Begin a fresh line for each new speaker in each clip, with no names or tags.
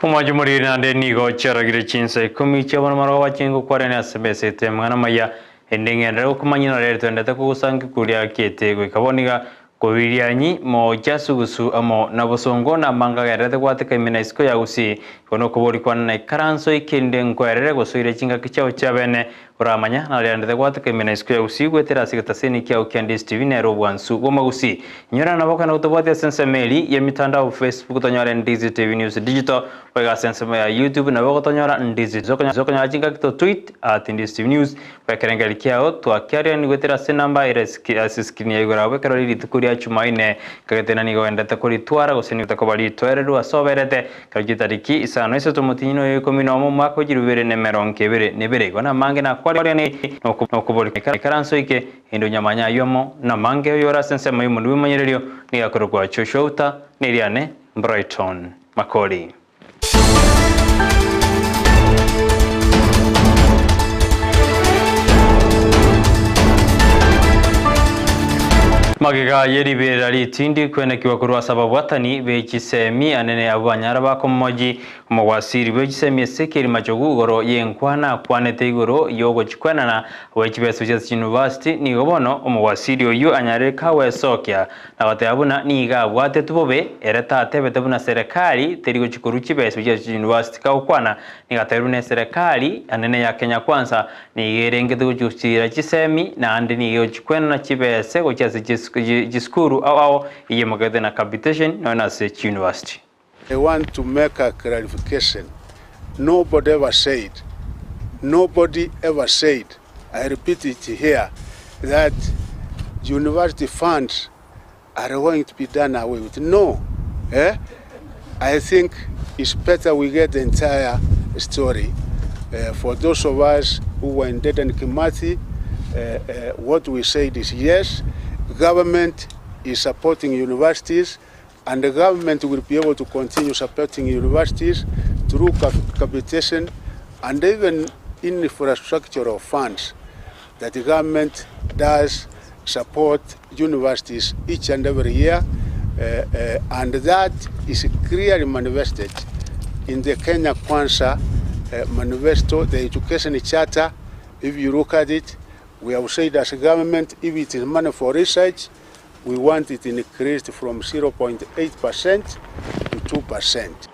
Umajumuri na ndeni go charagire Chinsa Ikomi chabana maro wachingo kwarene asebese temwana maya endenge ndero kumanyina rero twendete kugusangi kuria kete go kaboniga Kobirianyi mo jasugusu amo nabosongo na manga gerete kwateka imena isko ya Gusii kono kubori kwana na ikaranso ikende nkwerere gosoire chinga kichao chabene uramanya na riandete kwateka imena isko ya Gusii gwetera sigataseni kia Ndizi TV nero bwansu goma Gusii nyora naboka na utobati ya sensa meli ya mitandao Facebook tonyora Ndizi TV News Digital wega sensa ya YouTube na boka tonyora Ndizi zokonyora chinga kito tweet at Ndizi TV News wekerengeli kiao tuakiaria ni gwetera senamba screen ya igora wekero litukuri Chumaine kagetena ni goendete kuri twara guseni utakobali twererwa asoberete kagitariki isano ese tumutinyo Ikomi no mu mwaka ujirubere nebere gona mange na kwari ni nokuboli karanso ike indo nyamanya yomo na mange yora sense mayu mundu manyererio ni akorwa choshouta niriane Brighton Makori Magiga yeri berari tindi kwene kiwakurwa sababu watani bechisemi anene abanyara bakomoji umwasiri bechisemi sekeri machogu goro yenkwana kwanete igoro yogo chikwana na wechibesu University ni gobono umwasiri oyu anyare kawe sokya na wateabuna niga wate tubobe ereta atebete buna serikali terigo chikuru chibesu University kaukwana ni gaterune serikali anene ya Kenya Kwanza ni gerengete guchira chisemi na andi ni yo chikwana na chibese gochasi Jiskuru au iyemagade na capitation known as University.
I want to make a clarification. Nobody ever said, I repeat it here, that university funds are going to be done away with. No. I think it's better we get the entire story. For those of us who were in Dedan Kimathi, what we said is yes, government is supporting universities and the government will be able to continue supporting universities through capitation and even infrastructural funds that the government does support universities each and every year and that is clearly manifested in the Kenya Kwanza manifesto, the education charter. If you look at it, we have said as a government, if it is money for research, we want it increased from 0.8% to 2%.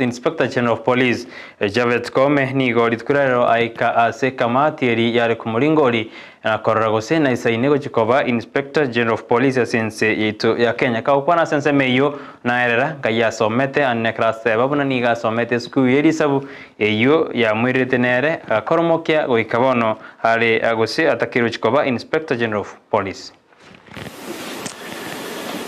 Inspector General of Police Javet Kome ni gorit kurero aika ase kamati eri yare kumulingori na koragose na isainego chikoba Inspector General of Police asense yitu ya Kenya ka upana sense meyo na erera gaya somete annekrase babuna niga somete sku yeri sabu eyo ya mwiritenere akoromokia goikabono ale agose atakiru chikoba Inspector General of Police.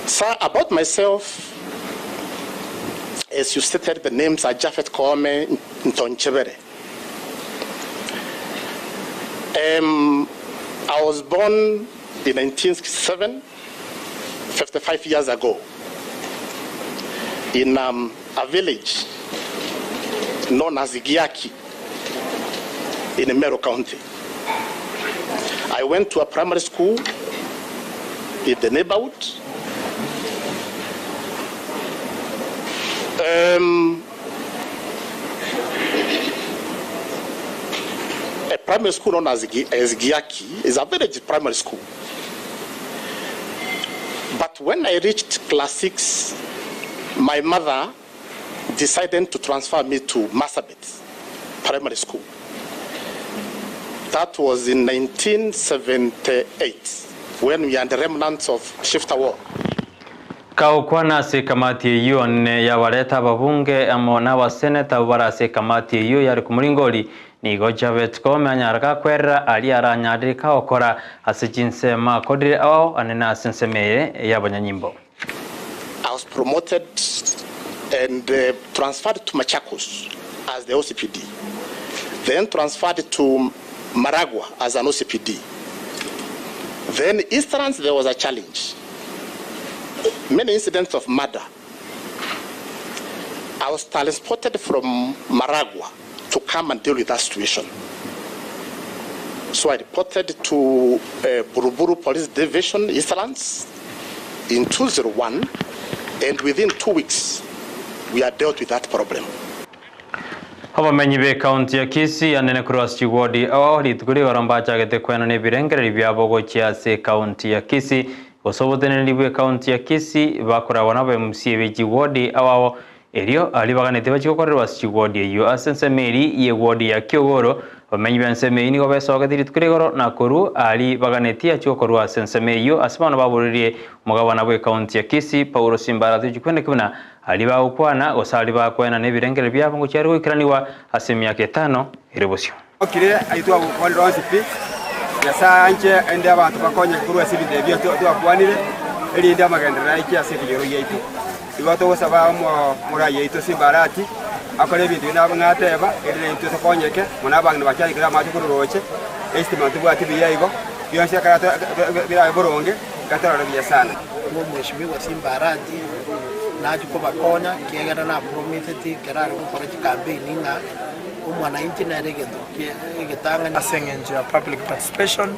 Sir, about myself, as you stated, the names are Japhet Kome Ntonchebere. I was born in 1967, 55 years ago, in a village known as Igiaki in Nyamira County. I went to a primary school in the neighborhood. A primary school known as Giaki is a village primary school. But when I reached class 6, my mother decided to transfer me to Marsabit Primary School. That was in 1978, when we had the remnants of shifter war.
Kaukwana se kamati hiyo ne ya waleta babunge amona wa seneta bara se kamati hiyo ya kumulingoli ni Javet Kome anyaraka kwera ali aranyadiri kaokora ase Chinsa Makori au anena sensemeye ya banyanyimbo.
I was promoted and transferred to Machakos as the OCPD. Then transferred to Maragua as an OCPD. Then Easterns there was a challenge. Many incidents of murder. I was transported from Maragua to come and deal with that situation. So I reported to Buruburu Police Division, Eastlands, in 201, and within 2 weeks, we are dealt with that problem.
Abamenyi be county ya Kisii anene cross chigodi awali tukuri warambacha gete kweno ne birengere byabo go chiase county ya Kisii gosobotene libwe county ya Kisii bakora wanabe MCA chigodi awawo erio ali baganete bachikokorerwa chigodi eyo asense meri ye wodi ya Kyogoro bamenyi bense meini go besoga diri tukuri goro na koru ali baganete achikokorwa asense meyo asibana baburirie mugabana bwe county ya Kisii Paulo Simbara tujikwende kuna ali baukwana osali bakwena ne birengere byabo ngo cyari wikiraniwa asemya ke 5 irebosyo
okire aitwa wali ronsipi yasa anje ende abantu bakonye kurwa sibinde byo twakwanire eri ende amagendera iki asibiro yaitu ibato wasaba mura yaitu simbarati akore bintu nabo ngateba eri into tokonyeke muna bantu bacyari kira matu kuroche estimate bwati biyayigo byose karata bira boronge gatara byasana
ngo mweshimiwa simbarati naje ko bakonya kiegera na promiseti keraro ko kora campaign na umwana internet getanga
asengenje ya public participation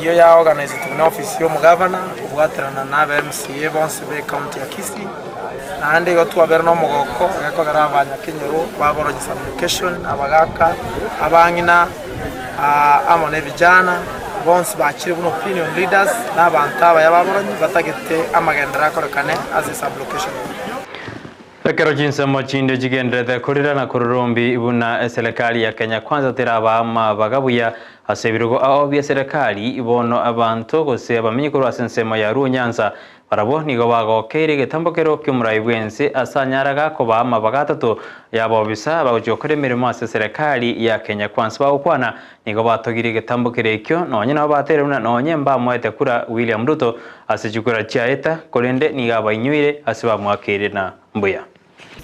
iyo ya organize to office yo mugavana ubwaterana na MCA bonse be county ya Kisii ande go twabera no mugoko yako garabanya kenyero baborogisa education abagaka abangina amone vijana bonse bakiri buno opinion leaders n'abantu abayababoranyi batagete amagendera akorekane as a sublocation.
Lekero Chinsa mochinde jigendrete kurira na kururumbi ibuna serikali ya Kenya kwanza teraba ama bagabuya asebirugo aho serikali ibono abantu gose abamenyi kurwa sensema ya Nyanza barabo nigo bagokere getambokero kyumurayibwense asanyaraga ko bama bagatatu yabo bisa bagokore mirimo ase serikali ya Kenya kwanza bakwana nigo batogire getambokere kyo nonye nabo bateruna nonye mba mwete kura William Ruto asijukura chaeta kolende niga banyuire asiba mwakere na mbuya.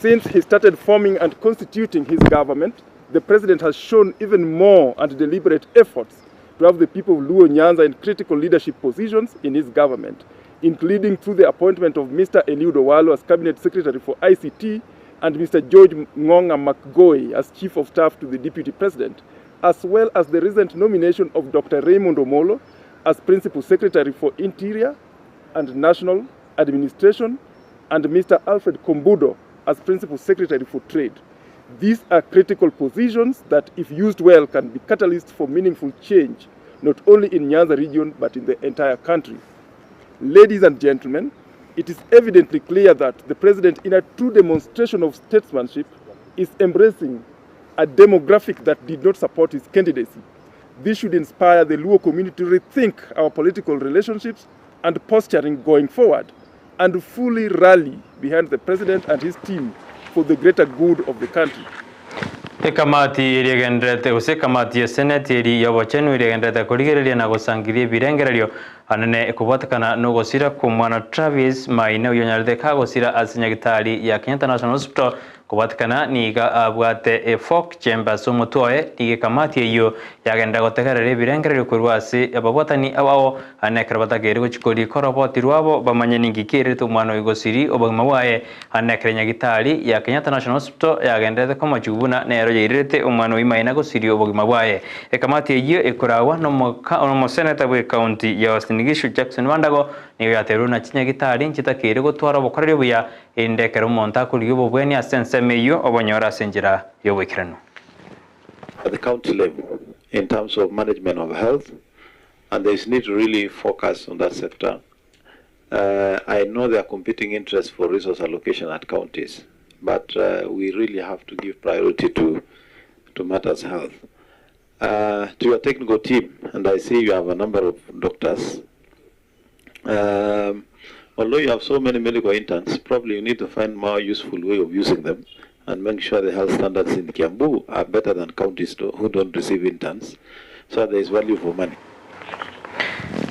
Since he started forming and constituting his government, the president has shown even more and deliberate efforts to have the people of Luo Nyanza in critical leadership positions in his government, including through the appointment of Mr. Eliud Owalo as Cabinet Secretary for ICT and Mr. George Ngonga Makori as Chief of Staff to the Deputy President, as well as the recent nomination of Dr. Raymond Omolo as Principal Secretary for Interior and National Administration and Mr. Alfred Kombudo as Principal Secretary for Trade. These are critical positions that, if used well, can be catalysts for meaningful change, not only in Nyanza region, but in the entire country. Ladies and gentlemen, it is evidently clear that the President, in a true demonstration of statesmanship, is embracing a demographic that did not support his candidacy. This should inspire the Luo community to rethink our political relationships and posturing going forward, and fully rally behind the President and his team for the greater good of the country.
Kamati irigendrete use kamati ya Senate iri yabachenu irigendrete kurigereria na gusangirie birengererio anene kubatakana no gosira ku mwana Travis Maina yonyarde kagosira asinyagitari ya Kenya National Hospital kubatakana niga abwate folk chambers umutoe ige kamati iyo yagenda gotegerera birengererio kurwasi ababwatani abao anekrabatagerio gochikori koroboti rwabo bamanye ningikire tu mwana igosiri obagmawaye anekrenya gitari ya Kenya National Hospital yagenda ko majubuna nero yirete umwana w'Imaina gosiri obagmawaye kamati iyo ekorawa no senator we county ya Nigishu Jackson Wandago niyo yateruna chinyagitari nchitakire gutwara bokorere buya indekero monta kuri ububweni asense meyo obonyora senjira yobekirano.
At the county level in terms of management of health, and there is need to really focus on that sector. I know there are competing interests for resource allocation at counties, but we really have to give priority to matters health. To your technical team, and I see you have a number of doctors. Although you have so many medical interns, probably you need to find more useful way of using them and make sure the health standards in Kiambu are better than counties who don't receive interns, so there is value for money.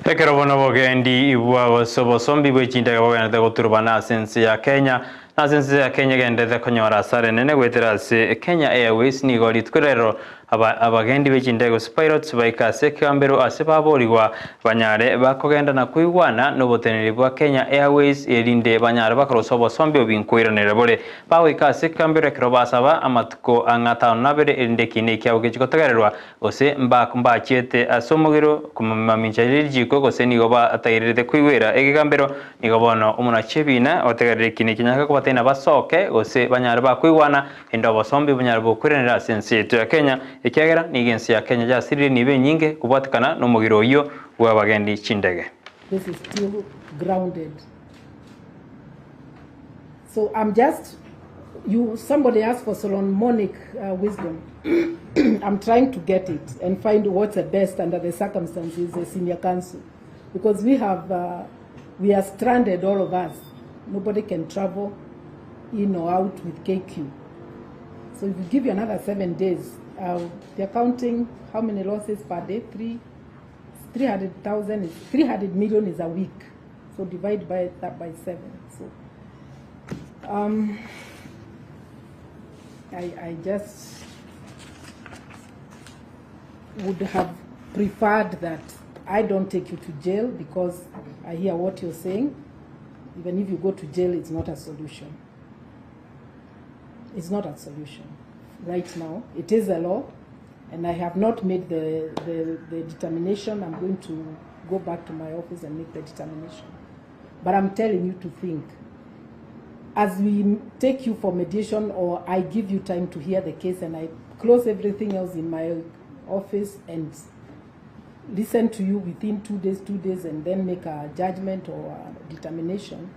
Ekerabona bogendi ibwa wasobo sombi bwechinda gabana da goturbana sense ya Kenya na sense ya Kenya gende da konyora sare nene gweterase Kenya Airways ni goli tkurero abagendi b'ekindego pilots baikase kambero asebaboriwa banyare bakogenda na kuigwana n'obuteneri bwa Kenya Airways erinde banyare bakorosa obosombi obinkwirana bore bawikase kambero ekero basaba amatuko angatano nabere erinde kine kyabo gikotegererwa ose mbachete asomogero kumaminjariri jiko gose nigo batayiride kuigwera egigambero nigo bono omunachebina otegerere kine kinyaka kubatena basoke gose banyare bakuigwana endo obosombi banyare bokwiranira sense yetu ya Kenya ikiagera nigensi ya Kenya jasirire nibe nyinge kubatikana n'omugiro yo w'abagendi chindege.
This is still grounded. So I'm just somebody asked for Solomonic wisdom. I'm trying to get it and find what's the best under the circumstances, the senior council, because we are stranded, all of us. Nobody can travel in or out with KQ. So if we give you another 7 days, they're counting how many losses per day? 300 million is a week. So divide that by 7. So I just would have preferred that I don't take you to jail, because I hear what you're saying. Even if you go to jail, it's not a solution. It's not a solution. Right now, it is a law, and I have not made the determination. I'm going to go back to my office and make the determination. But I'm telling you to think. As we take you for mediation, or I give you time to hear the case and I close everything else in my office and listen to you within 2 days, and then make a judgment or a determination,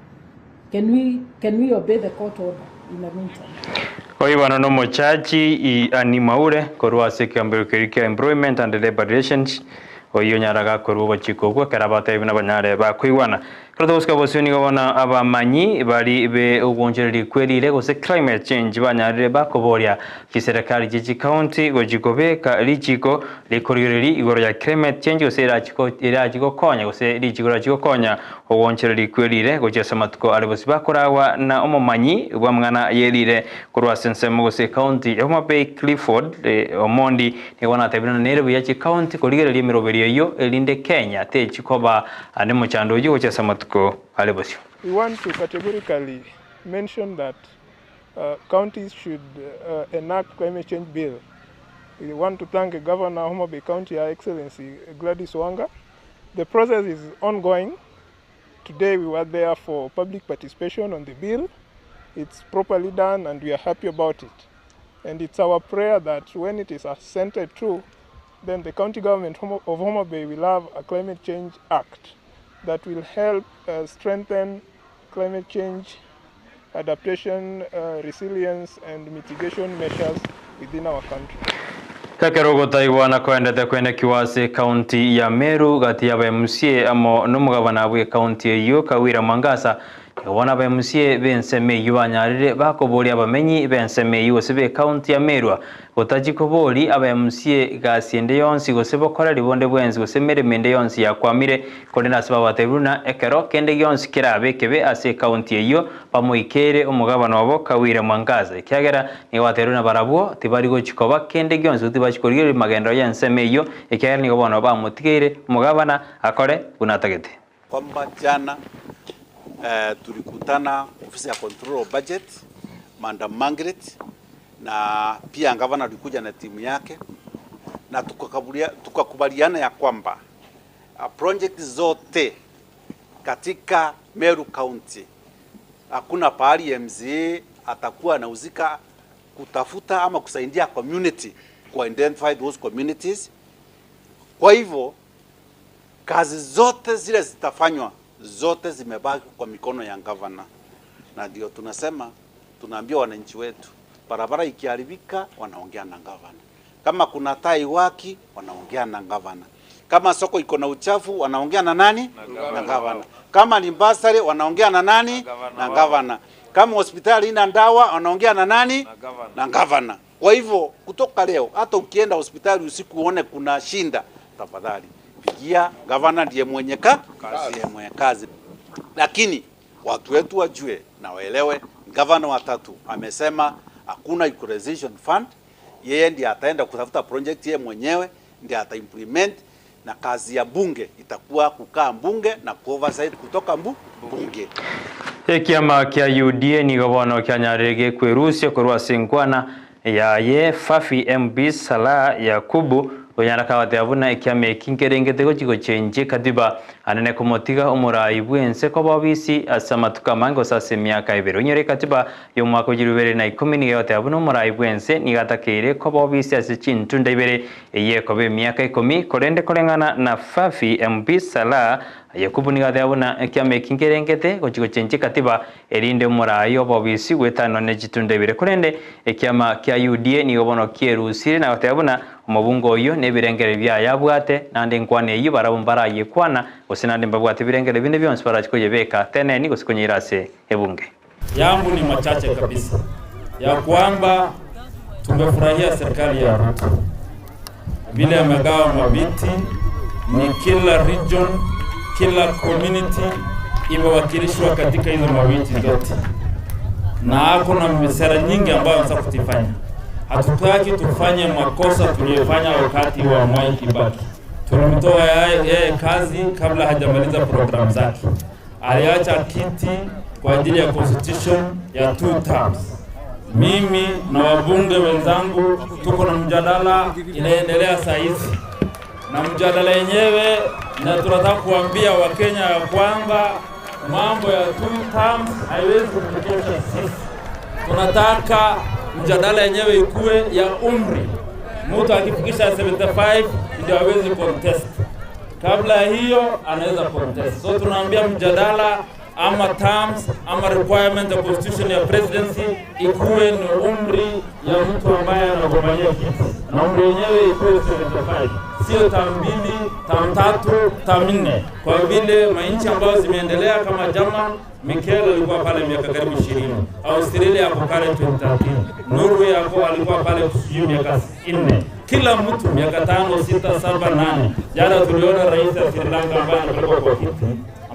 can we obey the court order in the meantime?
Oibana no mochachi animaure korwa sekambero kerika employment and labor relations oyo nyaraga korwa chiko kwa karabata ibina banyare ba kuigwana krodoska bosuni gabona abamanyi bali be ugonjereri kwelire gose climate change banyare ba koboria kiserekali jiji county gojikobeka lichiko likoriri igoro ya climate change gose irachiko konya gose lichiko rachiko konya ugonjereri kwelire gojesa matuko alebosi bakorawa na omomanyi bwa mwana yerire korwa sensemo gose county Homa Bay Clifford omondi ni wana tabina nere ya county korigere limiroberi yo elinde Kenya te chikoba ane mochando yo gojesa matuko.
We want to categorically mention that counties should enact climate change bill. We want to thank the Governor of Homa Bay County, Her Excellency Gladys Wanga. The process is ongoing. Today we were there for public participation on the bill. It's properly done and we are happy about it. And it's our prayer that when it is assented to, then the county government of Homa Bay will have a climate change act that will help strengthen climate change adaptation, resilience and mitigation measures within our country.
Kakerogo Taiwana kwenda kiwase county ya Meru gati ya MCA amo numugabana bwe county yo Kawira Mangasa wana ba MCA benseme yubanyarire bakoboria abamenyi benseme yose county ya Meru otajikobori aba MCA gasiende yonsi gose bokora libonde bwenzi gose meremende yonsi yakwamire kodena saba bateruna ekero kende yonsi kirabe kebe ase county yo pamoikere omugabana wabo Kawira Mangasa kyagera ni wateruna barabo tibari go chikoba kende yonsi tibachikorire magendo yenseme yo ekyagera ni gobona bamutigere omugabana akore bunatagete
kwamba jana tulikutana ofisi ya control of budget Madam Margaret na pia gavana alikuja na timu yake na tukakubaliana ya kwamba project zote katika Meru County hakuna pahali MCA atakuwa anauzika kutafuta ama kusaidia community ku identify those communities. Kwa hivyo kazi zote zile zitafanywa, zote zimebaki kwa mikono ya gavana, na ndio tunasema, tunaambia wananchi wetu, barabara ikiharibika wanaongea na gavana, kama kuna tai waki wanaongea na gavana, kama soko iko na uchafu wanaongea na nani? Na gavana. Kama ni basari wanaongea na nani? Na gavana. Kama hospitali ina dawa wanaongea na nani? Na gavana. Kwa hivyo kutoka leo hata ukienda hospitali usiku uone kuna shinda, tafadhali pigia gavana, ndiye mwenye kazi. Lakini watu wetu wajue na waelewe, gavana watatu amesema hakuna equalization fund. yeye ndiye ataenda kutafuta project yeye mwenyewe, ndiye ataimplement, na kazi ya bunge itakuwa kukaa bunge na kuoversight kutoka bunge.
Kiama kia UDA ni gavana kia Nyarege kwerusia kurwa singwana ya ye Fafi MB Sala Yakubu Onyaraka watavuna ikiame kinkerengete gochiko chenje katiba anene komotiga umurai bwense ko babisi asamatuka mango sase myaka ibero nyere katiba yo mwaka jirubere na 10 ni watavuna umurai bwense ni gatakire ko babisi asichintu ndebere ye ko be myaka 10 korende kolengana na Fafi MB Sala Yakubu ni gatavuna ikiame kinkerengete gochiko chenje katiba erinde umurai obabisi wetano ne jitundebere korende ikiama kya UDA ni obono kierusire na watavuna omubungo yo nebirengere bya yabwate nande nkwane yi barabumbara yekwana osinande mbabwate birengere binde byonse barachikoye beka tene ni gusikonyirase ebunge
yangu ni machache kabisa ya kwamba tumefurahia serikali ya Ruto vile amegawa mabiti, ni kila region, kila community imewakilishwa katika hizo mabiti zote, na ako na misera nyingi ambayo anataka kutifanya. Hatutaki tufanye makosa tuliyofanya wakati wa Mwai Kibaki. Tulimtoa yeye kazi kabla hajamaliza program zake. Aliacha kiti kwa ajili ya constitution ya 2 terms. Mimi na wabunge wenzangu tuko na mjadala inaendelea saa hizi. Na mjadala yenyewe na tunataka kuambia Wakenya ya kwamba mambo ya 2 terms haiwezi kufikisha sisi. Tunataka mjadala yenyewe ikuwe ya umri. Mtu akifikisha 75 ndio hawezi contest. Kabla hiyo anaweza contest. So tunaambia mjadala ama terms ama requirement ya constitution ya presidency ikuwe ni umri ya mtu ambaye anagombania kiti. Na umri yenyewe ikuwe 75. Sio term 2, term 3, term 4. Kwa vile mainchi ambayo zimeendelea kama German, Mikel alikuwa pale miaka karibu 20. Australia ako pale 2013. Norway alikuwa pale miaka 4. Kila mtu miaka 5, 6, 7, 8. Jana tuliona rais wa Sri Lanka ambaye alikuwa kwa kiti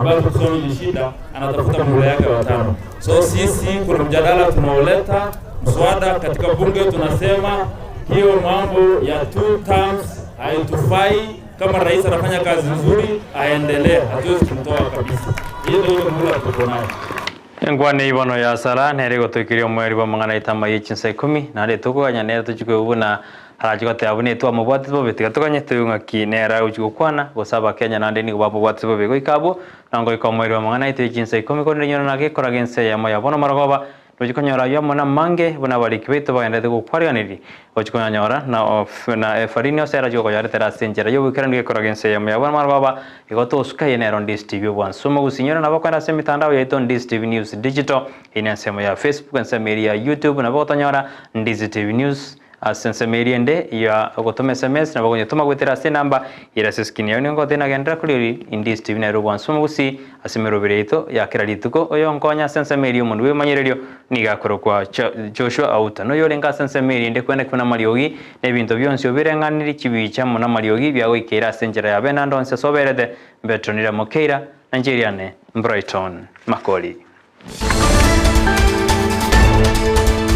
ambayo kusoni ni shida, anatafuta muda yake wa 5. So sisi kuna mjadala tunaoleta mswada katika bunge, tunasema hiyo mambo ya 2 terms haitufai. Kama rais anafanya kazi nzuri aendelee, hatuwezi kumtoa kabisa. Hiyo ndio mula tuko nayo.
Ngwane ibono ya sala nere gotokirio mweri wa mangana itama Chinsa 10 na le tokoganya nere tuchikwe ubuna harajiko te abune to amubwati bo betiga tokanye tuyunga kinera uchiko kwana gosaba Kenya nande ni babo bwati bo bego ikabo nango ikomweri wa mangana ite Chinsa 10 ko nyo nage koragense ya moya bono maragoba Ujikonyora ya mwana mange buna barikibito baende gukwariganiri ujikonyora na farini osera joko yare terasenjera yo wikirange koragense ya mwana marwaba igoto uska yenero Ndizi TV 1 somo gusinyora na bakora se mitandao ya Ndizi TV News Digital inasema ya Facebook nsema ya YouTube na botonyora Ndizi TV News asense meriende ya gotome SMS na bagonye tuma gwetera se namba ira seskini ya ngo tena gendra kuri Ndizi TV na ruban somo gusi asimero bireito ya kirarituko oyo nkonya sense meri umuntu we manyererio nigakoro kwa Joshua Auta no yorenga sense meriende kwenda kuna mariogi nebintu byonse obirenganiri kibicha muna mariogi byago ikera senjera ya benando nse soberede Betronira Mokeira Nigeria ne Brighton Makori